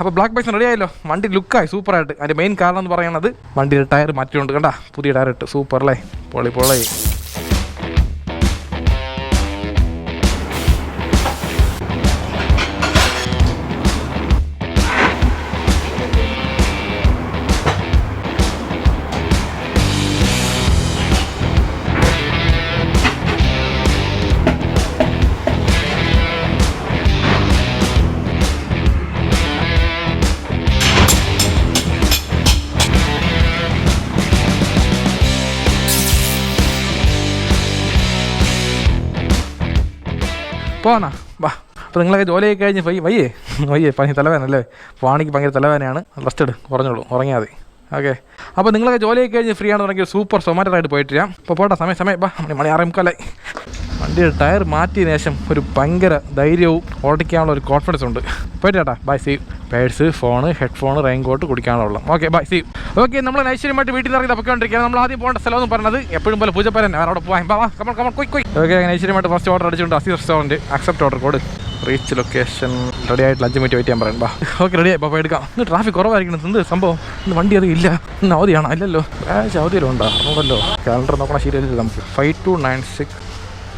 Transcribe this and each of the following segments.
അപ്പോൾ black bison ready ആയല്ലോ. വണ്ടി ലുക്കായി സൂപ്പറായിട്ട്. അതിൻ്റെ മെയിൻ കാരണം എന്ന് പറയുന്നത് വണ്ടിയുടെ ടയർ മാറ്റിയിട്ടുണ്ട്. കണ്ടാ, പുതിയ ടയർ ഇട്ട് സൂപ്പർ അല്ലേ, പൊളി പൊളി. പോന്നാ വാ. അപ്പോൾ നിങ്ങളൊക്കെ ജോലിയൊക്കെ കഴിഞ്ഞ് വയ്യേ പനി തലവേനല്ലേ, വാണിക്ക് ഭയങ്കര തലവേനയാണ്. റെസ്റ്റ് എടു, കുറഞ്ഞോളൂ, ഉറങ്ങിയാൽ മതി. ഓക്കെ, അപ്പോൾ നിങ്ങളൊക്കെ ജോലിയൊക്കെ കഴിഞ്ഞ് ഫ്രീ ആണെന്നുണ്ടെങ്കിൽ സൂപ്പർ സൊമാറ്റോറായിട്ട് പോയിട്ട് ചെയ്യാം. അപ്പോൾ പോട്ടെ, സമയം ബാ, മണി 6:45. വണ്ടിയുടെ ടയർ മാറ്റിയതിന് ശേഷം ഒരു ഭയങ്കര ധൈര്യവും ഓടിക്കാനുള്ള ഒരു കോൺഫിഡൻസ് ഉണ്ട്. പോയിട്ട് ചേട്ടാ, bye, see. Purse, phone, headphone, raincoat, കുടിക്കാനുള്ള. Okay, bye, see. ഓക്കെ, നമ്മൾ നൈശ്വര്യമായിട്ട് വീട്ടിൽ നിന്ന് ഇറങ്ങി തപ്പിക്കൊണ്ടിരിക്കുകയാണ്. നമ്മൾ ആദ്യം പോകേണ്ട സ്ഥലം എന്ന് പറയുന്നത് എപ്പോഴും പോലെ പൂജപ്പരൻ, അവിടെ പോകാം. കമൺ കൊയ്. ഓക്കെ, നൈശ്വര്യമായിട്ട് ഫസ്റ്റ് ഓർഡർ അടിച്ചുകൊണ്ട് അസി restaurant accept order code, reach location, ready ആയിട്ട് 5 മിനിറ്റ് വെയിറ്റ് ചെയ്യാൻ പറയാം. ബാ, ഓക്കെ, റെഡി ആയി. അപ്പോൾ എടുക്കാം. ഇന്ന് ട്രാഫിക് കുറവായിരിക്കണം. എന്ത് സംഭവം, ഇന്ന് വണ്ടി അത് ഇല്ല. ഇന്ന് അവധിയാണോ? അല്ലല്ലോ, അവധിയിലും ഉണ്ടോ? അറിഞ്ഞല്ലോ, കാലണ്ടർ നോക്കണം. ശരിയല്ല നമുക്ക് 5296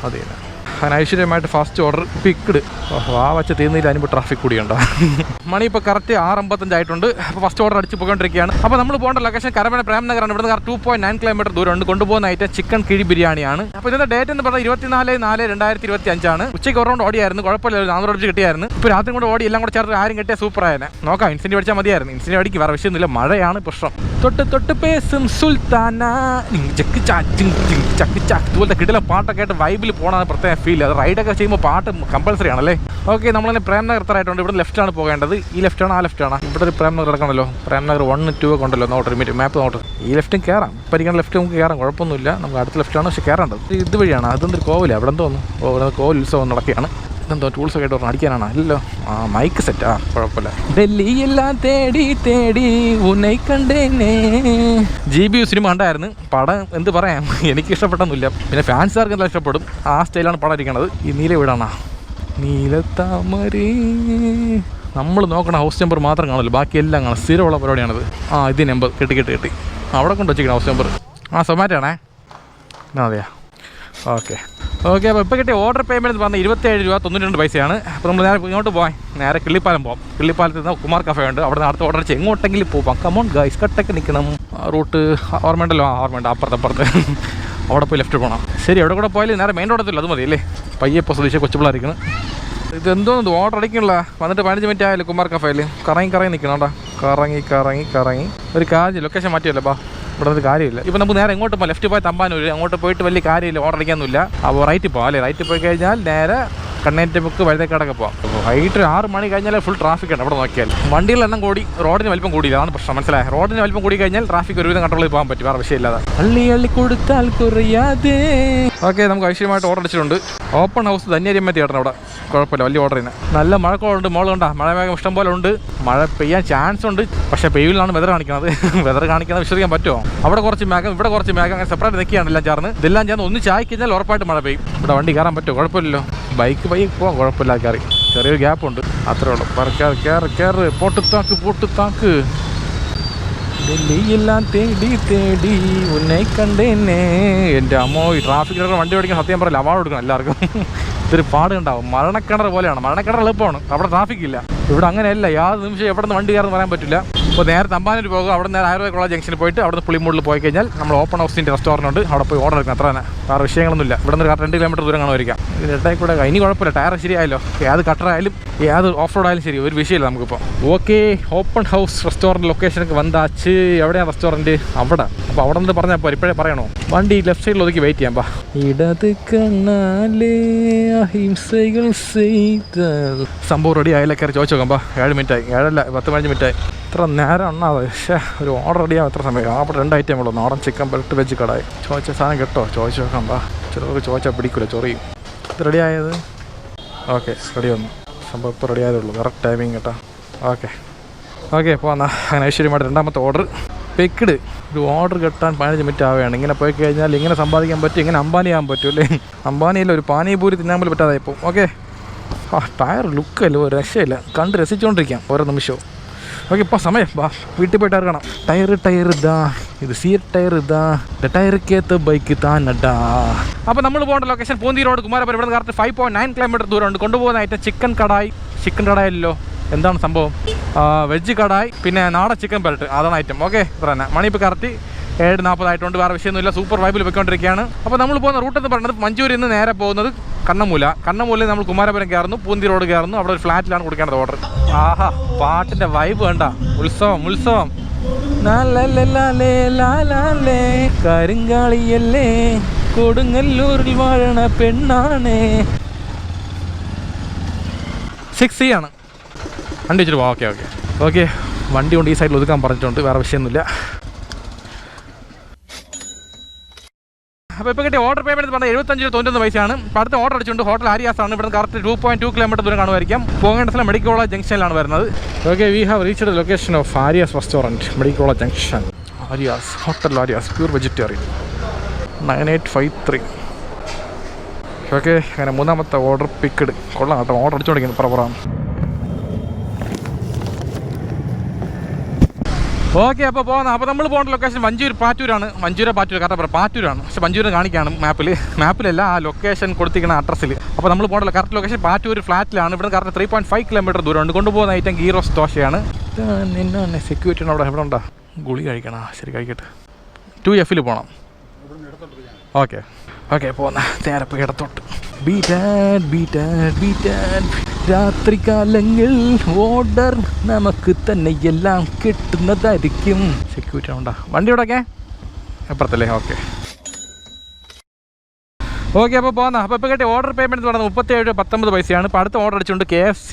അതെ. ഐശ്വര്യമായിട്ട് ഫസ്റ്റ് ഓർഡർ പിക്ഡ്. വച്ച് തീർന്നില്ല, അതിന് ട്രാഫിക് കൂടിയുണ്ടോ. മണി ഇപ്പോൾ കറക്റ്റ് 6:55 ആയിട്ടുണ്ട്. അപ്പോൾ ഫസ്റ്റ് ഓർഡർ അടിച്ച് പോയിക്കൊണ്ടിരിക്കുകയാണ്. അപ്പോൾ നമ്മൾ പോകേണ്ട ലൊക്കേഷൻ കരമന പ്രേംനഗറാണ്. ഇവിടുന്ന് 2.9 കിലോമീറ്റർ ദൂരമുണ്ട്. കൊണ്ടുപോകുന്ന ഐറ്റം ചിക്കൻ കിഴി ബിരിയാണിയാണ്. അപ്പോൾ ഇതിൻ്റെ ഡേറ്റ് എന്ന് പറഞ്ഞാൽ 24/4/2025 ആണ്. ഉച്ചയ്ക്ക് ഒറൗണ്ട് ഓടിയായിരുന്നു, കുഴപ്പമില്ല, 400 അടിച്ച് കിട്ടിയായിരുന്നു. ഇപ്പോൾ രാത്രി കൂടെ ഓടി എല്ലാം കൂടെ ചേർത്ത് ആരും കിട്ടിയ സൂപ്പറായിരുന്നു. നോക്കാം, ഇൻസിഡൻറ്റ് അടിച്ചാൽ മതിയായിരുന്നു. ഇൻസിഡൻറ്റ് അടിക്ക് വേറെ വിഷയമൊന്നുമില്ല, മഴയാണ് പ്രശ്നം. തൊട്ട് പേസും സുൽത്താന ഇതുപോലത്തെ കിടില പാട്ടൊക്കെ ആയിട്ട് വൈബിൽ പോകണമെന്ന് പ്രത്യേക ഫീൽ. അത് റൈഡൊക്കെ ചെയ്യുമ്പോൾ പാട്ട് കമ്പൽസറി ആണല്ലേ. ഓക്കെ, നമ്മളതിന് പ്രേംനഗർ എത്താറായിട്ടുണ്ട്. ഇവിടെ ലെഫ്റ്റാണ് പോകേണ്ടത്. ഈ ലെഫ്റ്റാണ്, ആ ലെഫ്റ്റാണ്. ഇവിടെ ഒരു പ്രേംനഗർ കിടക്കണമല്ലോ. പ്രേംനഗർ 1, 2 ഒക്കെ ഉണ്ടല്ലോ. Not map not. ഈ ലെഫ്റ്റും കയറാം. പരിഗണന ലെഫ്റ്റ് നമുക്ക് കയറാം, കുഴപ്പമൊന്നുമില്ല. നമുക്ക് അടുത്ത ലെഫ്റ്റാണ്, പക്ഷേ കയറേണ്ടത് ഇതുവഴിയാണ്. അതൊന്നൊരു കോവിലാണ്. അവിടെ തോന്നുന്നു കോവിൽ ഉത്സവം നടക്കുകയാണ്. ഇതെന്തോ ടൂൾസ് ഒക്കെ ആയിട്ട് പറഞ്ഞാൽ അടിക്കാനാണ്? അല്ലല്ലോ, മൈക്ക് സെറ്റാ, കുഴപ്പമില്ല. ഡൽഹിയെല്ലാം തേടി ഉന്നൈ കണ്ടേനെ. GB സിനിമ കണ്ടായിരുന്നു. പടം എന്ത് പറയാം, എനിക്ക് ഇഷ്ടപ്പെട്ടൊന്നുമില്ല. പിന്നെ ഫാൻസുകാർക്ക് എന്താ ഇഷ്ടപ്പെടും. ആ സ്റ്റൈലാണ് പടം ഇരിക്കണത്. ഈ നീല വീടാണോ? നീലത്താമരേ. നമ്മൾ നോക്കണ ഹൗസ് നമ്പർ മാത്രം കാണുമല്ലോ, ബാക്കിയെല്ലാം കാണാം. സ്ഥിരമുള്ള പരിപാടിയാണത്. ഇത് നമ്പർ കെട്ടി അവിടെ കൊണ്ട് വെച്ചിരിക്കണം ഹൗസ് നമ്പർ. സൊമാറ്റോ ആണേ. അതെയാ, ഓക്കെ. അപ്പോൾ ഇപ്പോൾ കിട്ടിയ ഓർഡർ പേയ്മെൻറ്റ് എന്ന് പറഞ്ഞാൽ 27.92 അപ്പോൾ നമ്മൾ നേരെ ഇങ്ങോട്ട് പോകാം. നേരെ കിള്ളിപ്പാലം പോകാം. കിള്ളിപ്പാലത്ത് നിന്ന് കുമാർ കഫേ ഉണ്ട്. അവിടെ നിന്ന് അടുത്ത് ഓർഡർ അടിച്ച് എങ്ങോട്ടെങ്കിലും പോകാം. കമോൺ ഗൈസ്, കട്ടൊക്കെ നിൽക്കണം. റൂട്ട് ഓർമ്മയുണ്ടല്ലോ? ഓർമ്മയുണ്ട്. അപ്പുറത്ത് അവിടെ പോയി ലെഫ്റ്റ് പോകണം. ശരി, എവിടെ കൂടെ പോയാലും നേരെ മെയിൻ റോഡത്തില്ല, അത് മതി അല്ലേ. പയ്യെ ഇപ്പോൾ ശ്രദ്ധിച്ചാൽ കൊച്ചുപിള്ളായിരിക്കണം. ഇതെന്തോന്ന് ഓർഡർ അടിക്കണില്ല. വന്നിട്ട് 15 മിനിറ്റ് ആയാലും കുമാർ കഫേയിൽ കറങ്ങി നിൽക്കണം. കേട്ടോ, കറങ്ങി ഒരു കാര്യം ലൊക്കേഷൻ മാറ്റിയല്ലോ. ബാ, ഇവിടെ ഒരു കാര്യമില്ല. ഇപ്പോൾ നമുക്ക് നേരെ എങ്ങോട്ട് പോകാം? ലെഫ്റ്റ് പോയി തമ്പാനൂർ. അങ്ങോട്ട് പോയിട്ട് വലിയ കാര്യമില്ല, ഓർഡർ അടിക്കാനൊന്നുമില്ല. അപ്പോൾ റൈറ്റ് പോകാം അല്ലേ. റൈറ്റ് പോയി കഴിഞ്ഞാൽ നേരെ കണ്ണേറ്റമുക്ക് വഴുതേക്കാടൊക്കെ പോകാം. അപ്പോൾ വൈകിട്ട് 6 മണി കഴിഞ്ഞാൽ ഫുൾ ട്രാഫിക് ആണ്. അവിടെ നോക്കിയാൽ വണ്ടികളെണ്ണം കൂടി, റോഡിന് വലിപ്പം കൂടിയില്ല. അതാണ് പ്രശ്നം, മനസ്സിലായി. റോഡിന് വലിപ്പം കൂടി കഴിഞ്ഞാൽ ട്രാഫിക് ഒരുവിധം കൺട്രോളിൽ പോകാൻ പറ്റും, വേറെ വിഷയമില്ലാതെ. അള്ളി കൊടുത്താൽ കുറയാതെ. ഓക്കെ, നമുക്ക് ഐശ്വര്യമായിട്ട് ഓർഡർ അടിച്ചിട്ടുണ്ട്. ഓപ്പൺ ഹൗസ് ധന്യരമ്മ തിയേറ്റർ. അവിടെ കുഴപ്പമില്ല, വലിയ ഓർഡർ തന്നെ. നല്ല മഴക്കോളുണ്ട്, മോളുണ്ടാ. മഴമേഘം ഇഷ്ടം പോലെ ഉണ്ട്. മഴ പെയ്യാൻ ചാൻസ് ഉണ്ട്, പക്ഷേ പെയ്യിലാണ് വെതർ കാണിക്കുന്നത്. വെതർ കാണിക്കുന്നത് വിശ്വസിക്കാൻ പറ്റുമോ? അവിടെ കുറച്ച് മേഘം, ഇവിടെ കുറച്ച് മേഘം, അങ്ങനെ സെപ്പറേറ്റ് നിൽക്കുകയാണ് എല്ലാം ചേർന്ന്. ഇതെല്ലാം ചേർന്ന് ഒന്ന് ചായ കഴിഞ്ഞാൽ ഉറപ്പായിട്ട് മഴ പെയ്യും. ഇവിടെ വണ്ടി കയറാൻ പറ്റുമോ? കുഴപ്പമില്ലല്ലോ. ബൈക്ക് പോകാം, കുഴപ്പമില്ല. കയറി ചെറിയൊരു ഗ്യാപ്പുണ്ട്, അത്രേ ഉള്ളൂ. കയറ് പൊട്ടുത്താക്ക്. ഡൽഹിയെല്ലാം തേടി ഉന്നൈ കണ്ടേനെ. എൻ്റെ അമ്മോ, ഈ ട്രാഫിക്കിലൊക്കെ വണ്ടി ഓടിക്കാൻ സത്യം പറയില്ല, അവാർഡ് കൊടുക്കണം എല്ലാവർക്കും. ഇതൊരു പാടുണ്ടാവും. മരണക്കിണർ പോലെയാണ്. മരണക്കിണർ എളുപ്പമാണ്, അവിടെ ട്രാഫിക് ഇല്ല. ഇവിടെ അങ്ങനെയല്ല, യാതൊരു നിമിഷം എവിടെ നിന്ന് വണ്ടി കയറുന്ന പറയാൻ പറ്റില്ല. അപ്പോൾ നേരെ തമ്പാനൂർ പോകുക. അവിടെ നേരെ ആയുർവേദ കോളേജ് ജംഗ്ഷനിൽ പോയിട്ട് അവിടെ നിന്ന് പുളിമൂടിൽ പോയി കഴിഞ്ഞാൽ നമ്മൾ ഓപ്പൺ ഹൗസിൻ്റെ റെസ്റ്റോറൻറ്റ് ഉണ്ട്. അവിടെ പോയി ഓർഡർ എടുക്കണം. അത്ര തന്നെ, വേറെ വിഷയങ്ങളൊന്നുമില്ല. ഇവിടെ നിന്ന് 2 കിലോമീറ്റർ ദൂരം കാണുമായിരിക്കാം. ഇതിനിടയിൽ കൂടെ ഇനി കുഴപ്പമില്ല, ടയർ ശരിയായല്ലോ. ഏത് കട്ടറായാലും ഏത് ഓഫ് റോഡ് ആയാലും ശരി, ഒരു വിഷയമില്ല നമുക്കിപ്പോൾ. ഓക്കെ, ഓപ്പൺ ഹൗസ് റെസ്റ്റോറൻറ്റ് ലൊക്കേഷനൊക്കെ വന്നാച്ച്. എവിടെയാണ് റെസ്റ്റോറൻറ്റ്? അവിടെ. അപ്പോൾ അവിടെ നിന്ന് പറഞ്ഞാൽ പോയി, ഇപ്പോഴേ പറയണോ? വണ്ടി ലെഫ്റ്റ് സൈഡിൽ ഒതുക്കി വെയിറ്റ് ചെയ്യാം. ഇടത് കണ്ണാലേ അഹിംസകൾ ചെയ്ത സംഭവം റെഡി ആയാലേ കയറി ചോദിച്ചു നോക്കാം. 7 മിനിറ്റായി, 10-15 മിനിറ്റായി. ഇത്ര നേരം എണ്ണാതെ. പക്ഷേ ഒരു ഓർഡർ റെഡിയാകും എത്ര സമയം? അവിടെ 2 ഐറ്റമുള്ളൂ, നാടൻ ചിക്കൻ പെരട്ട് വെജ് കടായി. ചോദിച്ച സാധനം കേട്ടോ? ചോദിച്ചു നോക്കാം. ചിലർക്ക് ചോദിച്ചാൽ പിടിക്കില്ല, ചൊറിയും. ഇത് റെഡി ആയത്? ഓക്കെ, റെഡി വന്നു. സംഭവം ഇപ്പോൾ റെഡി ആയതേ ഉള്ളൂ. കറക്റ്റ് ടൈമിങ് കേട്ടോ. ഓക്കെ പോന്നാ. അങ്ങനെ ഐശ്വര്യമായിട്ട് 2ാമത്തെ ഓർഡർ പിക്ഡ്. ഒരു ഓർഡർ കിട്ടാൻ 15 മിനിറ്റ് ആവുകയാണ്. ഇങ്ങനെ പോയി കഴിഞ്ഞാൽ ഇങ്ങനെ സമ്പാദിക്കാൻ പറ്റും, ഇങ്ങനെ അംബാനി ആകാൻ പറ്റും അല്ലേ? അംബാനിയല്ല, ഒരു പാനിപൂരി തിന്നാൻ പോലും പറ്റാതെ ഇപ്പോൾ. ഓക്കെ, ടയർ ലുക്കല്ലോ, ഒരു രക്ഷയില്ല. കണ്ട് രസിച്ചുകൊണ്ടിരിക്കാം ഓരോ നിമിഷവും. ഓക്കെ ഇപ്പോൾ സമയം വാ വീട്ടിൽ പോയിട്ട് ഇറങ്ങണം. ടയർ ഇതാ, ഇത് സിയറ്റ് ടയർ ഇതാ, ടയർക്കേത്ത ബൈക്ക് താനടാ. അപ്പോൾ നമ്മൾ പോകേണ്ട ലൊക്കേഷൻ പൂന്തി റോഡ് കുമാരപുരം. ഇവിടെ കറക്റ്റ് 5.9 കിലോമീറ്റർ ദൂരമുണ്ട്. കൊണ്ടുപോകുന്ന ഐറ്റം ചിക്കൻ കടായല്ലോ. എന്താണ് സംഭവം? വെജ് കടായി, പിന്നെ നാടൻ ചിക്കൻ പെരട്ട്, അതാണ് ഐറ്റം. ഓക്കെ, ഇത്ര തന്നെ. മണി ഇപ്പോൾ കറക്റ്റ് 7:40 ആയിട്ടുണ്ട്. വേറെ വിഷയമൊന്നുമില്ല. സൂപ്പർ വൈബിൽ പോയിക്കൊണ്ടിരിക്കുകയാണ്. അപ്പോൾ നമ്മൾ പോകുന്ന റൂട്ട് എന്ന് പറയുന്നത് മഞ്ചൂരിൽ നിന്ന് നേരെ പോകുന്നത് കണ്ണമൂലയിൽ നമ്മൾ കുമാരപുരം കയറുന്നു, പൂന്തി റോഡ് കയറുന്നു. അവിടെ ഒരു ഫ്ലാറ്റിലാണ് കൊടുക്കേണ്ടത് ഓർഡർ. ആഹാ, പാട്ടിൻ്റെ വൈബ് വേണ്ട. ഉത്സവം കരിങ്കാളിയല്ലേ കൊടുങ്ങല്ലൂരിൽ വാഴണ പെണ്ണാണ്. 6C ആണ് വണ്ടി വെച്ചിട്ട് പോകാം. ഓക്കെ വണ്ടി കൊണ്ട് ഈ സൈഡിൽ ഒതുക്കാൻ പറഞ്ഞിട്ടുണ്ട്. വേറെ വിഷയമൊന്നുമില്ല. അപ്പോൾ ഇപ്പോൾ കിട്ടിയ ഓർഡർ പേയ്മെൻറ്റ് പറഞ്ഞാൽ 75.91 പൈസയാണ്. ഇപ്പോൾ അടുത്ത ഓർഡർ അടിച്ചുകൊണ്ട് ഹോട്ടൽ ആര്യാസ് ആണ്. ഇവിടെ കറക്റ്റ് 2.2 കിലോമീറ്റർ ദൂരം കാണുമായിരിക്കും. പോകേണ്ട സ്ഥലം മെഡിക്കൽ കോളേജ് ജംഗ്ഷനിലാണ് വരുന്നത്. Okay, we have reached the location of Aryas restaurant, medical college junction. Hotel Aryas pure vegetarian 9853. Okay, അങ്ങനെ മൂന്നാമത്തെ ഓർഡർ പിക്കഡ്. കൊള്ളാം കേട്ടോ, ഓർഡർ അടിച്ചുകൊണ്ടിരിക്കുന്നു പറ. ഓക്കെ, അപ്പോൾ നമ്മൾ പോകുന്ന ലൊക്കേഷൻ പാറ്റൂരാണ്. കറക്റ്റ് പാറ്റൂരാണ്. പക്ഷേ മഞ്ചൂര് കാണിക്കുകയാണ് മാപ്പിലല്ല, ആ ലൊക്കേഷൻ കൊടുത്തിരിക്കുന്ന അഡ്രസ്സിൽ. അപ്പോൾ നമ്മൾ പോകുന്ന കറക്റ്റ് ലൊക്കേഷൻ പാറ്റൂർ ഫ്ലാറ്റിലാണ്. ഇവിടെ കറക്റ്റ് 3.5 കിലോമീറ്റർ ദൂരമുണ്ട്. കൊണ്ടുപോകുന്ന ഐറ്റം ഗീ റോസ്റ്റ് ദോശയാണ്. നിന്നെ സെക്യൂരിറ്റി അവിടെ എവിടെ ഉണ്ടോ? ഗുളി കഴിക്കണം. ശരി, കഴിക്കട്ടെ. 2F പോകണം. ഓക്കെ പോകുന്ന നേരെ പോയി ഇടത്തോട്ട്. രാത്രികാലങ്ങൾ ഓർഡർ നമുക്ക് തന്നെ എല്ലാം കിട്ടുന്നതായിരിക്കും. സെക്യൂരിറ്റി ഉണ്ടോ? വണ്ടി ഇവിടെയൊക്കെ എപ്പുറത്തല്ലേ? ഓക്കെ അപ്പോൾ ഇപ്പോൾ കിട്ടിയ ഓർഡർ പേയ്മെൻറ്റ് എന്ന് പറയുന്നത് 37.19 പൈസയാണ്. ഇപ്പോൾ അടുത്ത ഓർഡർ അടിച്ചുകൊണ്ട് KFC.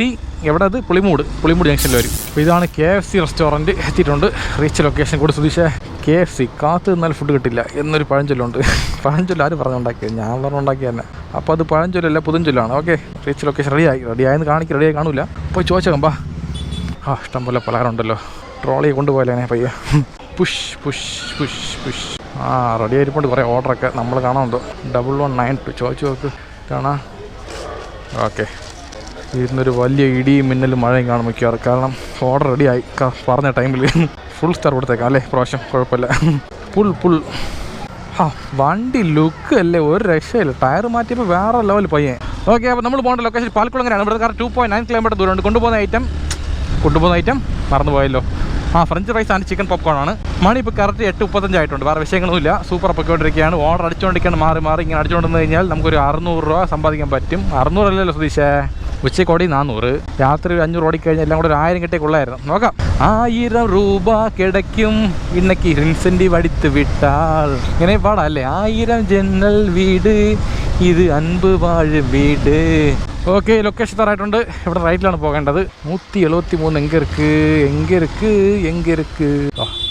എവിടെ അത്? പുളിമൂട് ജംഗ്ഷനിൽ വരും. അപ്പോൾ ഇതാണ് KFC റെസ്റ്റോറൻറ്റ്. എത്തിയിട്ടുണ്ട്. റീച്ച് ലൊക്കേഷൻ കൂടി സുധീഷേ. KFC കാത്തു നിന്നാൽ ഫുഡ് കിട്ടില്ല എന്നൊരു പഴഞ്ചൊല്ലുണ്ട്. പഴഞ്ചൊല്ല് ആര് പറഞ്ഞുണ്ടാക്കിയത്? ഞാൻ പറഞ്ഞുണ്ടാക്കിയ തന്നെ. അപ്പോൾ അത് പഴഞ്ചൊല്ലല്ല, പുതുഞ്ചൊല്ലാണ്. ഓക്കെ, റീച്ച് ലൊക്കേഷൻ റെഡിയായെന്ന് റെഡിയായി കാണൂല. പോയി ചോദിച്ചേക്കാം ബാ. ഇഷ്ടം പോലെ പലഹാരം ഉണ്ടല്ലോ. ട്രോളി കൊണ്ടുപോയാലേ പയ്യ. പുഷ് റെഡി ആയിരിപ്പുണ്ട് കുറേ ഓർഡറൊക്കെ. നമ്മൾ കാണാമെന്തോ 1192 ചോദിച്ചു നോക്ക്. കാണാം. ഓക്കെ, ഇരുന്നൊരു വലിയ ഇടിയും മിന്നലും മഴയും കാണും മിക്കവാറും. കാരണം ഓർഡർ റെഡിയായി പറഞ്ഞ ടൈമിൽ. ഫുൾ സ്റ്റാർ കൊടുത്തേക്കാം അല്ലേ പ്രാവശ്യം? കുഴപ്പമില്ല. പുൾ വണ്ടി ലുക്ക് അല്ലേ, ഒരു രക്ഷയില്ല. ടയർ മാറ്റിയപ്പോൾ വേറെ ലെവൽ പയ്യൻ. ഓക്കെ, അപ്പോൾ നമ്മൾ പോകേണ്ട ലൊക്കേഷൻ പാൽക്കുളങ്ങരയാണ്. ഇവിടെ കറക്റ്റ് 2.9 കിലോമീറ്റർ ദൂരമുണ്ട്. കൊണ്ടുപോകുന്ന ഐറ്റം മറന്നുപോയല്ലോ. French fries and chicken popcorn ആണ്. മണി ഇപ്പോൾ കറക്റ്റ് 8:35 ആയിട്ടുണ്ട്. വേറെ വിഷയങ്ങളൊന്നുമില്ല. സൂപ്പർ പൊയ്ക്കൊണ്ടിരിക്കുകയാണ്. ഓർഡർ അടിച്ചുകൊണ്ടിരിക്കുകയാണ്. മാറി ഇങ്ങനെ അടിച്ചുകൊണ്ടിരുന്നു കഴിഞ്ഞാൽ നമുക്കൊരു 600 രൂപ സമ്പാദിക്കാൻ പറ്റും. 600 അല്ലല്ലോ സുധീഷേ? ഉച്ചക്കോടി 400, രാത്രി 500 ഓടിക്കഴിഞ്ഞാൽ എല്ലാം കൂടെ ഒരു 1000 കിട്ടിയേക്കുള്ളായിരുന്നു. നോക്കാം. 1000 രൂപ കിടക്കും ഇന്നക്ക് ഇൻസെൻറ്റീവ് അടിത്ത് വിട്ടാൽ. ഇങ്ങനെ പാടാം അല്ലേ? 1000 ജനൽ വീട്, ഇത് അൻപ് വാഴ് വീട്. ഓക്കെ, ലൊക്കേഷൻ തറായിട്ടുണ്ട്. ഇവിടെ റൈറ്റിലാണ് പോകേണ്ടത്. 173 എങ്ക ഇருக்கு.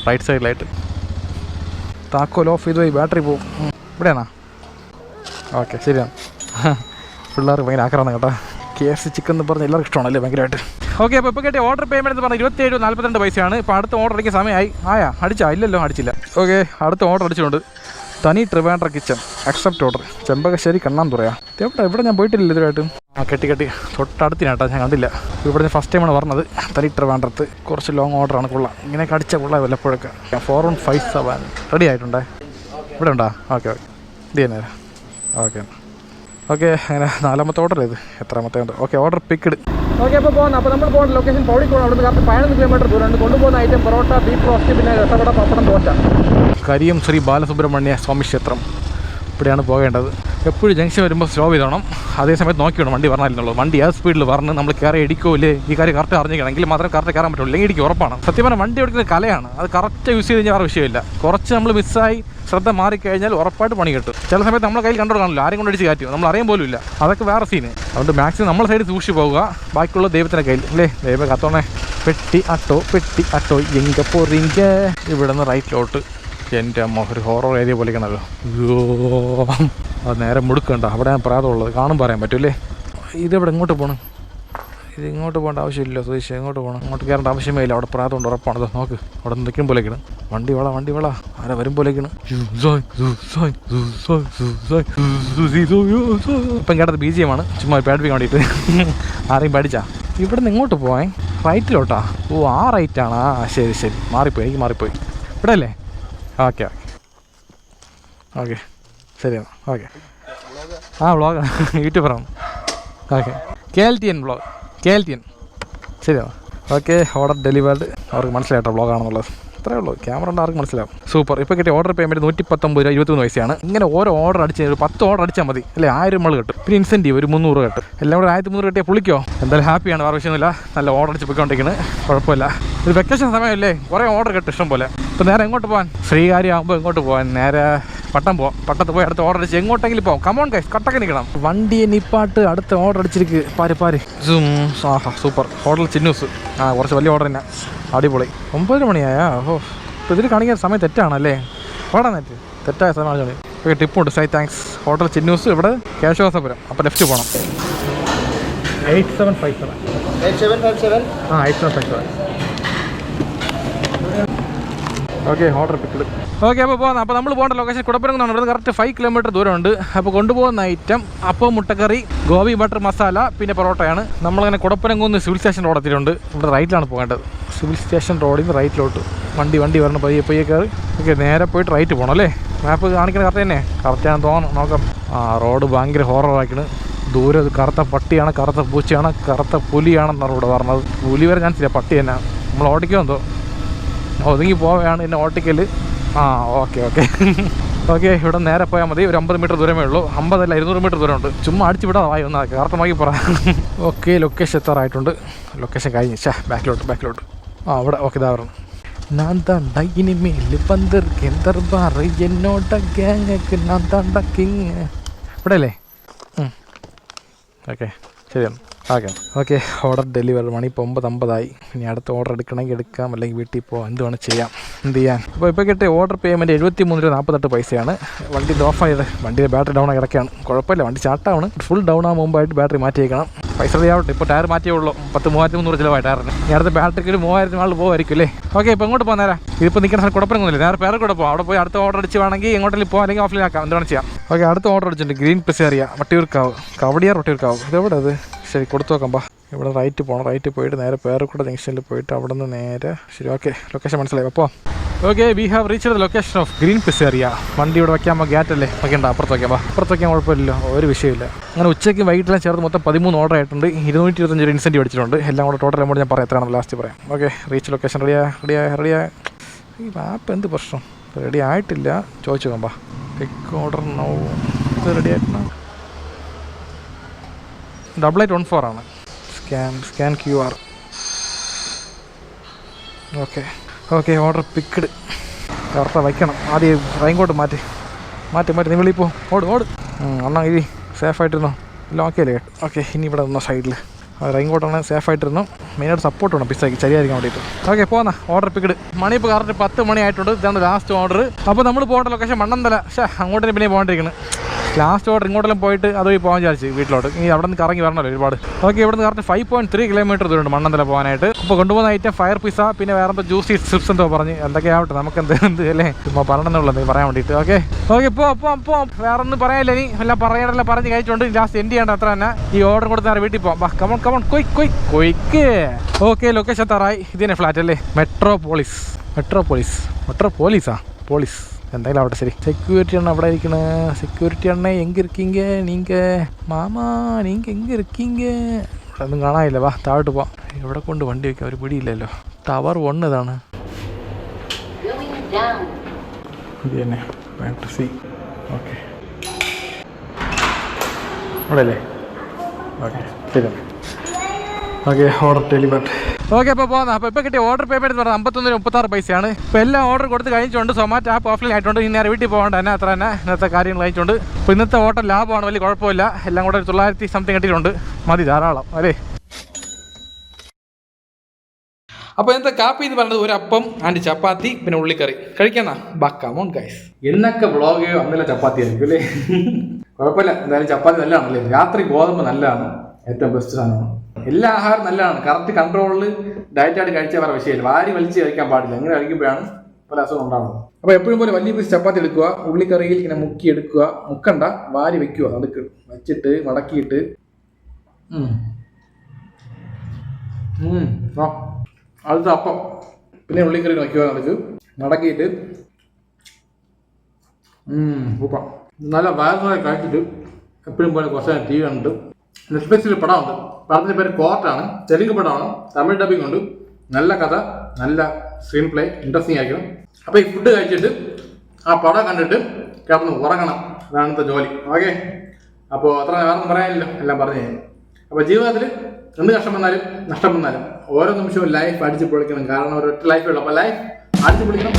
റൈറ്റ് സൈഡിലായിട്ട്. താക്കോൽ ഓഫ് ചെയ്ത് പോയി ബാറ്ററി പോവും. ഇവിടെയാണോ? ഓക്കെ, ശരിയാണ്. പിള്ളേർ ഭയങ്കര ആക്രാണ് കേട്ടോ. KFC ചിക്കൻ എന്ന് പറഞ്ഞാൽ എല്ലാവർക്കും ഇഷ്ടമാണല്ലേ ഭയങ്കരമായിട്ട്. ഓക്കെ, അപ്പോൾ ഇപ്പോൾ കിട്ടിയ ഓർഡർ പേയ്മെൻറ്റ് എന്ന് പറഞ്ഞാൽ 27.42 പൈസയാണ്. ഇപ്പോൾ അടുത്ത ഓർഡർ അടിക്കുന്ന സമയമായി. ഇല്ലല്ലോ, അടിച്ചില്ല. ഓക്കെ, അടുത്ത ഓർഡർ അടിച്ചുകൊണ്ട് തനി ട്രിവാൻഡ്ര കിച്ചൺ അക്സെപ്റ്റ് ഓർഡർ. ചെമ്പകശ്ശേരി കണ്ണാന്തുറയാ. ഇവിടെ ഞാൻ പോയിട്ടില്ല ഇതുമായിട്ടും. കെട്ടി തൊട്ടടുത്തിനാട്ടോ, ഞാൻ കണ്ടില്ല. ഇവിടെ ഞാൻ ഫസ്റ്റ് ടൈമാണ് പറഞ്ഞത്. തനി ട്രിവാൻഡ്രത്ത് കുറച്ച് ലോങ് ഓർഡറാണ്. കൊള്ളാം. ഇങ്ങനെയൊക്കെ അടിച്ച കൊള്ളാം വല്ലപ്പോഴൊക്കെ. 4157 റെഡി ആയിട്ടുണ്ടേ. ഇവിടെ ഉണ്ടോ? ഓക്കെ ഇത് തന്നെ. ഓക്കെ, അങ്ങനെ 4ാമത്തെ ഓർഡർ ചെയ്ത്. എത്രാമത്തെ ഉണ്ട്? Okay, order picked. ഓക്കെ, അപ്പോൾ നമ്മൾ പോകുന്ന ലൊക്കേഷൻ പൗളിക്കോണം. അവിടെ നിന്ന് കറക്റ്റ് 15 കിലോമീറ്റർ ദൂരമുണ്ട്. കൊണ്ടുപോകുന്ന ഐറ്റം പൊറോട്ട, ബീഫ് റോസ്റ്റ്, പിന്നെ രസവട, പപ്പടം, ദോശ. കരിയം ശ്രീ ബാലസുബ്രഹ്മണ്യ സ്വാമി ക്ഷേത്രം. ഇവിടെയാണ് പോകേണ്ടത്. എപ്പോഴും ജംഗ്ഷൻ വരുമ്പോൾ സ്ലോ ചെയ്തോണം. അതേസമയത്ത് നോക്കിക്കണം വണ്ടി പറഞ്ഞാലുള്ളൂ. വണ്ടി ഏത് സ്പീഡിൽ പറഞ്ഞ് നമ്മൾ കയറി ഇടിക്കോല്ലേ, ഈ കാര്യം കറക്റ്റ് അറിഞ്ഞിരിക്കണം. എങ്കിൽ മാത്രമേ കറക്റ്റ് കയറാൻ പറ്റുള്ളൂ. അല്ലെങ്കിൽ ഇടിക്കും ഉറപ്പാണ്. സത്യം പറഞ്ഞാൽ വണ്ടി ഓടിക്കുന്ന കലയാണ്. അത് കറക്റ്റ് യൂസ് ചെയ്ത് കഴിഞ്ഞാൽ വേറെ വിഷയമില്ല. കുറച്ച് നമ്മൾ മിസ്സായി ശ്രദ്ധ മാറിക്കഴിഞ്ഞാൽ ഉറപ്പായിട്ട് പണി കിട്ടും. ചില സമയത്ത് നമ്മളെ കയ്യിൽ കണ്ടു കാണില്ല, ആരും കൊണ്ട് അടിച്ച് കയറ്റും, നമ്മൾ അറിയാൻ പോലും ഇല്ല. അതൊക്കെ വേറെ സീന്. അതുകൊണ്ട് മാക്സിമം നമ്മളെ സൈഡിൽ സൂക്ഷിച്ച് പോവുക. ബാക്കിയുള്ള ദൈവത്തിൻ്റെ കയ്യിൽ അല്ലേ? ദൈവം കത്തോണേ. പെട്ടി അട്ടോ എങ്ക പൊറിങ്ക. ഇവിടെ നിന്ന് റൈറ്റിലോട്ട്. എൻ്റെ അമ്മ, ഒരു ഹൊറർ ഏരിയ പോലെയാണല്ലോ. അത് നേരെ മുടുക്കണ്ട. അവിടെ ഞാൻ പ്രാതമുള്ളത് കാണും പറയാൻ പറ്റൂല്ലേ? ഇതെവിടെ ഇങ്ങോട്ട് പോകണം? ഇത് ഇങ്ങോട്ട് പോകേണ്ട ആവശ്യമില്ലല്ലോ സുധീഷ്. ഇങ്ങോട്ട് പോകണം. ഇങ്ങോട്ട് കയറേണ്ട ആവശ്യമേ ഇല്ല. അവിടെ പ്രാതമുണ്ട് ഉറപ്പാണ്. അത് നോക്ക്, അവിടെ നിൽക്കും പോലേക്കാണ്. വണ്ടി വള ആരെ വരും പോലേക്കാണ്. ഇപ്പം കേട്ടത് BGM ആണ്. ചുമ്മാ പേടിപ്പിക്കാൻ വേണ്ടിയിട്ട്. ആരെയും പഠിച്ചാ ഇവിടെ നിന്ന് ഇങ്ങോട്ട് പോവാൻ റൈറ്റിലോട്ടാ? ഓ ആ റൈറ്റാണ്. ആ ശരി ശരി, മാറിപ്പോയി, എനിക്ക് മാറിപ്പോയി. ഇവിടെ അല്ലേ? ഓക്കെ ഓക്കെ ഓക്കെ, ശരിയാണ്. ഓക്കെ, ആ വ്ളോഗ് യൂട്യൂബറാണ്. Okay, KLTN vlog, KLTN. ശരിയാണ്. Okay, order delivered. അവർക്ക് മനസ്സിലായിട്ടോ വ്ളോഗാണെന്നുള്ളത്. അത്രേ ഉള്ളൂ, ക്യാമറ ഉണ്ട്, ആർക്കും മനസ്സിലാവും. സൂപ്പർ. ഇപ്പോൾ കിട്ടിയ ഓർഡർ പേയ്മെൻറ്റ് 119 രൂപ 23 പൈസയാണ്. ഇങ്ങനെ ഓരോ ഓർഡർ അടിച്ച് ഒരു 10 ഓർഡർ അടിച്ചാൽ മതി അല്ലേ, 1000 നമ്മൾ കിട്ടും. പിന്നെ ഇൻസെൻറ്റീവ് ഒരു 300 കിട്ടും. എല്ലാം കൂടെ 1300 കിട്ടിയാൽ പുളിക്കോ? എന്തായാലും ഹാപ്പിയാണ്, വേറെ വിഷയമൊന്നുമില്ല. നല്ല ഓർഡർ അടിച്ച് പോയിക്കൊണ്ടിരിക്കുന്നത്, കുഴപ്പമില്ല. ഒരു വെക്കേഷൻ സമയമല്ലേ, കുറേ ഓർഡർ കിട്ടും ഇഷ്ടം പോലെ. ഇപ്പോൾ നേരെ എങ്ങോട്ട് പോകാൻ? ശ്രീകാര്യം ആകുമ്പോൾ എങ്ങോട്ട് പോകാൻ? നേരെ പട്ടം പോവാം. പട്ടത്ത് പോയി അടുത്ത ഓർഡർ അടിച്ച് എങ്ങോട്ടെങ്കിലും പോകാം. കമോൺ ഗൈസ്, കട്ടൊക്കെ നിൽക്കണം. വണ്ടിയെ നിപ്പാട്ട്, അടുത്ത ഓർഡർ അടിച്ചിരിക്ക്. പാര് സൂം. ആഹാ സൂപ്പർ. ഹോട്ടൽ ചിന്നൂസ്. ആ കുറച്ച് വലിയ ഓർഡർ തന്നെ, അടിപൊളി. 9 മണിയായാ? ഓ, ഇപ്പോൾ ഇതിൽ കാണിക്കാൻ സമയം തെറ്റാണല്ലേ? പാടാൻ നേരത്തെ തെറ്റായ സമയമാണ്. ഓക്കെ, ടിപ്പുണ്ട്. സൈ താങ്ക്സ്. ഹോട്ടൽ ചിന്നൂസ്, ഇവിടെ കേശവസപുരം. അപ്പോൾ ലെഫ്റ്റ് പോകണം. 8757. 8757. ആ 8757. Okay, order picked. ഓക്കെ, അപ്പോൾ പോകുന്നത്. അപ്പോൾ നമ്മൾ പോകേണ്ട ലൊക്കേഷൻ കുടപ്പനംകുന്നാണ്. ഇവിടെ കറക്റ്റ് 5 കിലോമീറ്റർ ദൂരമുണ്ട്. അപ്പോൾ കൊണ്ടുപോകുന്ന ഐറ്റം അപ്പം, മുട്ടക്കറി, ഗോബി ബട്ടർ മസാല, പിന്നെ പൊറോട്ടയാണ്. നമ്മളങ്ങനെ കുടപ്പനംകുന്ന് സിവിൽ സ്റ്റേഷൻ റോഡ് എത്തിയിട്ടുണ്ട്. ഇവിടെ റൈറ്റിലാണ് പോകേണ്ടത്. സിവിൽ സ്റ്റേഷൻ റോഡിൽ നിന്ന് റൈറ്റിലോട്ട് വണ്ടി വരണം. പയ്യെ കയറി. ഓക്കെ, നേരെ പോയിട്ട് റൈറ്റ് പോകണം അല്ലേ? മാപ്പ് കാണിക്കുന്നത് കറക്റ്റ് തന്നെ, കറക്റ്റാണെന്ന് തോന്നുന്നു. നോക്കാം. ആ റോഡ് ഭയങ്കര ഹോററാക്കിണ്. ദൂരെ ഒരു കറുത്ത പട്ടിയാണ്, കറുത്ത പൂച്ചയാണ്, കറുത്ത പുലിയാണെന്നാണ് ഇവിടെ പറഞ്ഞത്. പുലി വരെ ഞാൻ ശരിയാ, പട്ടി തന്നെ. നമ്മൾ ഓടിക്കുമെന്തോ ഒതുങ്ങി പോവുകയാണ് എന്നെ ഓട്ടിക്കൽ. ആ ഓക്കെ ഓക്കെ, ഇവിടെ നേരെ പോയാൽ മതി. ഒരു 50 മീറ്റർ ദൂരമേ ഉള്ളൂ. 50 അല്ല 200 മീറ്റർ ദൂരമുണ്ട്. ചുമ്മാ അടിച്ച് വിടാതായി ഒന്ന് കറക്റ്റമാക്കി പറയാം. Okay, location എത്താറായിട്ടുണ്ട്. ലൊക്കേഷൻ കഴിഞ്ഞ് ബാക്കിലോട്ട്. ആ അവിടെ ഓക്കെ, ഇതാ പറഞ്ഞു. ഞാൻ താണ്ട ഇനിമേൽ പന്തർക്ക് ദർബാർ എന്നോട്ട ഗ്യാങ്ങക്ക് ഞാൻ താണ്ട കിങ്. ഇവിടെ അല്ലേ? ഓക്കെ, ശരിയാണ്. Okay, order delivery. മണി ഇപ്പോൾ 9:50. ഇനി അടുത്ത ഓർഡർ എടുക്കണമെങ്കിൽ എടുക്കാം, അല്ലെങ്കിൽ വീട്ടിൽ പോകാം, എന്ത് വേണം ചെയ്യാം. എന്ത് ചെയ്യാൻ? ഇപ്പോൾ കിട്ടിയ ഓർഡർ പേയ്മെൻറ്റ് 73 രൂപ 48 പൈസയാണ്. വണ്ടി ഓഫായത്, വണ്ടിയുടെ ബാറ്ററി ഡൗൺ ആയി കിടക്കുകയാണ്. കുഴപ്പമില്ല, വണ്ടി സ്റ്റാർട്ടാണ്. ഫുൾ ഡൗൺ ആകും മുമ്പായിട്ട് ബാറ്ററി മാറ്റി വയ്ക്കണം. പൈസ ആവട്ടെ. ഇപ്പോൾ ടയർ മാറ്റിയേ ഉള്ളൂ. 3300 ചിലവായി ടയറിന്. ഇനി അടുത്ത ബാറ്ററിക്ക് ഒരു 3000 ആൾ പോകുമായിരിക്കും അല്ലേ? ഓക്കെ, ഇപ്പോൾ എങ്ങോട്ട് പോകാൻ? നേരം ഇതിപ്പോൾ നിൽക്കുന്ന സ്ഥലം കുഴപ്പമൊന്നുമില്ല. നേരെ പേരെ കൂടെ പോകാം. അവിടെ പോയി അടുത്ത ഓർഡർ അടിച്ച് വേണമെങ്കിൽ എങ്ങോട്ടെങ്കിലും പോകാം, അല്ലെങ്കിൽ ഓഫ്ലൈൻ ആക്കാം, എന്ത് വേണം ചെയ്യാം. ഓക്കെ, അടുത്ത ഓർഡർ അടിച്ചിട്ടുണ്ട്. ഗ്രീൻ പിസേറിയ, വട്ടിയൂർക്കാവ്. കവടിയാർ വട്ടിയൂർക്കാവ്. ഇതെവിടെ അത്? ശരി, കൊടുത്തു നോക്കാം. ബാ, ഇവിടെ റൈറ്റ് പോകണം. റൈറ്റ് പോയിട്ട് നേരെ പേരക്കൂടെ ജംഗ്ഷനിൽ പോയിട്ട് അവിടെ നിന്ന് നേരെ. ശരി, ഓക്കെ, ലൊക്കേഷൻ മനസ്സിലായി. അപ്പോൾ okay, we have reached the location of Green Pizzeria. വണ്ടി ഇവിടെ വയ്ക്കാമ്പോൾ ഗ്യാറ്റ് അല്ലേ വയ്ക്കേണ്ട, അപ്പുറത്ത് വയ്ക്കാം. അപ്പുറത്ത് വയ്ക്കാൻ കുഴപ്പമില്ലല്ലോ, ഒരു വിഷയമില്ല. അങ്ങനെ ഉച്ചയ്ക്ക് വൈകിട്ടെല്ലാം ചേർത്ത് മൊത്തം 13 ഓർഡർ ആയിട്ടുണ്ട്. 225 രൂപ ഇൻസെൻറ്റീവ് അടിച്ചിട്ടുണ്ട്. എല്ലാം കൂടെ ടോട്ടൽ എമൗണ്ട് ഞാൻ പറയാം എത്രയാണെന്ന് ലാസ്റ്റ് പറയാം. ഓക്കെ, റീച്ച് ലൊക്കേഷൻ റെഡിയായ. ഈ മാപ്പ് എന്ത് പ്രശ്നം? റെഡി ആയിട്ടില്ല, ചോദിച്ചു നോക്കാം. Pick order no. ഇത് റെഡി ആയിട്ടാണ്. 8814 ആണ്. Scan QR. Okay, order picked. കറക്റ്റാണ് വയ്ക്കണം. ആദ്യം റൈങ്കോട്ട് മാറ്റി. നീ വെളിയിൽ പോ. ഓട്. അണ്ണാ ഇരി, സേഫായിട്ടിരുന്നോ? എല്ലാം ഓക്കെ അല്ലേ? ഓക്കെ, ഇനി ഇവിടെ നിന്നോ സൈഡിൽ. റൈങ്കോട്ടാണ്, സേഫായിട്ടിരുന്നു. മെയിനായിട്ട് സപ്പോർട്ട് വേണം പിസ്സയ്ക്ക് ചരിയായിരിക്കാൻ വേണ്ടിയിട്ട്. ഓക്കെ, പോന്നാ. Order picked. മണി ഇപ്പോൾ കറക്റ്റ് 10 മണി ആയിട്ടുണ്ട്. ഇതാണ് ലാസ്റ്റ് ഓർഡർ. അപ്പോൾ നമ്മൾ പോകേണ്ട ലൊക്കേഷൻ മണ്ണന്തല. അങ്ങോട്ട് പിന്നെ പോകേണ്ടിരിക്കുന്നത്. ലാസ്റ്റ് ഓർഡർ ഇങ്ങോട്ടെല്ലാം പോയിട്ട് അതുവഴി പോകാൻ വിചാരിച്ചു വീട്ടിലോട്ട്. ഇനി അവിടെ നിന്ന് കറങ്ങി വരണമല്ലോ ഒരുപാട്. ഓക്കെ, ഇവിടെ നിന്ന് കറക്റ്റ് 5.3 കിലോമീറ്റർ ദൂരമുണ്ട് മണ്ണന്തല പോകാനായിട്ട്. ഇപ്പോൾ കൊണ്ടുപോകുന്ന ഐറ്റം ഫയർ പിസ്സ, പിന്നെ വേറെ എന്തോ ജ്യൂസി സ്ട്രിപ്സ് എന്തോ പറഞ്ഞ് എന്തൊക്കെയാവട്ടെ, നമുക്ക് എന്ത് അല്ലേ ചുമ്മാ പറയണമെന്നുള്ളത് പറയാൻ വേണ്ടിയിട്ട്. ഓക്കെ, പോ. വേറെ ഒന്നും പറയാനില്ല. ഇനി എല്ലാം പറയാനെല്ലാം പറഞ്ഞ് കഴിച്ചുകൊണ്ട് ലാസ്റ്റ് എൻഡ് ചെയ്യേണ്ട അത്ര തന്നെ. ഈ ഓർഡർ കൊടുത്ത് നേരെ വീട്ടിൽ പോകാം. കമോൺ കൊയ്ക്ക്. ഓക്കെ, ലൊക്കേഷൻ തറായി. ഇത് തന്നെ ഫ്ലാറ്റ് അല്ലേ? മെട്രോപോളിസാ പോലീസ് എന്തായാലും ആവട്ടെ. ശരി, സെക്യൂരിറ്റി ആണ് അവിടെ ഇരിക്കണേ. സെക്യൂരിറ്റി അണ്ണേ എങ്ക ഇരിക്കീങ്ക നീങ്ക മാമാ, നീങ്ക എങ്ക ഇരിക്കീങ്ക? ഇവിടെ ഒന്നും കാണാനില്ല. വാ, താഴോട്ട് പോവാം. ഇവിടെ കൊണ്ട് വണ്ടി വയ്ക്കാം, ഒരു പിടിയില്ലല്ലോ. ടവർ 1 ഇതാണ്. ഇത് തന്നെ ഫാൻറ്റസി. ഓക്കെ, ഇവിടെ അല്ലേ? ഓക്കെ, ശരി. Okay, order delivered. ഓക്കെ, അപ്പോൾ പോകുന്നത്. അപ്പോൾ കിട്ടിയ ഓർഡർ പേയ്മെൻറ്റ് എന്ന് പറഞ്ഞാൽ 51 രൂപ 36 പൈസയാണ്. ഇപ്പോൾ എല്ലാം ഓർഡർ കൊടുത്ത് കഴിച്ചുകൊണ്ട് സൊമാറ്റോ ആപ്പ് ഓഫ്ലൈൻ ആയിട്ടുണ്ട്. ഇനി നേരെ വീട്ടിൽ പോകേണ്ട തന്നെ അത്ര തന്നെ ഇന്നത്തെ കാര്യങ്ങൾ കഴിച്ചുകൊണ്ട്. ഇപ്പോൾ ഇന്നത്തെ ഓട്ടം ലാഭമാണ്, വലിയ കുഴപ്പമില്ല. എല്ലാം കൂടെ 900 സംതിങ് കിട്ടിയിട്ടുണ്ട്. മതി, ധാരാളം അല്ലേ? അപ്പോൾ ഇന്നത്തെ കാപ്പി എന്ന് പറയുന്നത് ഒരു അപ്പം ആൻഡ് ചപ്പാത്തി, പിന്നെ ഉള്ളിക്കറി. കഴിക്കാന്നാ? Come on guys. എന്നൊക്കെ വ്ളോഗ് അന്നല്ല ചപ്പാത്തി ആയിരിക്കും അല്ലേ? കുഴപ്പമില്ല, എന്തായാലും ചപ്പാത്തി നല്ലതാണല്ലേ. രാത്രി ഗോതമ്പ് നല്ലതാണ്, ഏറ്റവും ബെസ്റ്റ് സാധനമാണ്. എല്ലാ ആഹാരം നല്ലതാണ്. കറക്റ്റ് കൺട്രോളിൽ ഡയറ്റായിട്ട് കഴിച്ചാൽ വേറെ വിഷയമില്ല. വാരി വലിച്ച് കഴിക്കാൻ പാടില്ല. അങ്ങനെ കഴിക്കുമ്പോഴാണ് പല അസുഖം ഉണ്ടാകുന്നത്. അപ്പോൾ എപ്പോഴും പോലെ വലിയ പീസ് ചപ്പാത്തി എടുക്കുക, ഉള്ളിക്കറിയിൽ ഇങ്ങനെ മുക്കി എടുക്കുക. മുക്കണ്ട, വാരി വെക്കുക. നടുക്ക് വെച്ചിട്ട് മടക്കിയിട്ട് അടുത്ത അപ്പം പിന്നെ ഉള്ളിക്കറി നോക്കിയോ നടക്ക് മടക്കിയിട്ട് സൂപ്പർ നല്ല വയറുമായി കഴിച്ചിട്ട് എപ്പോഴും പോലെ കുറച്ച് ടി വി കണ്ടിട്ട് നെറ്റ്ഫ്ലിക്സിൽ പടമുണ്ട് പടത്തിൻ്റെ പേര് കോർട്ടാണ് തെലുങ്ക് പടമാണ് തമിഴ് ഡബിംഗ് ഉണ്ട് നല്ല കഥ നല്ല സ്ക്രീൻ പ്ലേ ഇൻട്രസ്റ്റിംഗ് ആയിരിക്കണം അപ്പോൾ ഈ ഫുഡ് കഴിച്ചിട്ട് ആ പടം കണ്ടിട്ട് കിടന്ന് ഉറങ്ങണം അതാണത്തെ ജോലി ഓക്കെ അപ്പോൾ അത്ര വേറൊന്നും പറയാനില്ല എല്ലാം പറഞ്ഞു കഴിഞ്ഞു അപ്പോൾ ജീവിതത്തിൽ എന്ത് കഷ്ടം വന്നാലും നഷ്ടം വന്നാലും ഓരോ നിമിഷവും ലൈഫ് അടിച്ച് പൊളിക്കണം കാരണം ഒരൊറ്റ ലൈഫേ ഉള്ളൂ അപ്പോൾ ലൈഫ് അടിച്ച് പൊളിക്കണം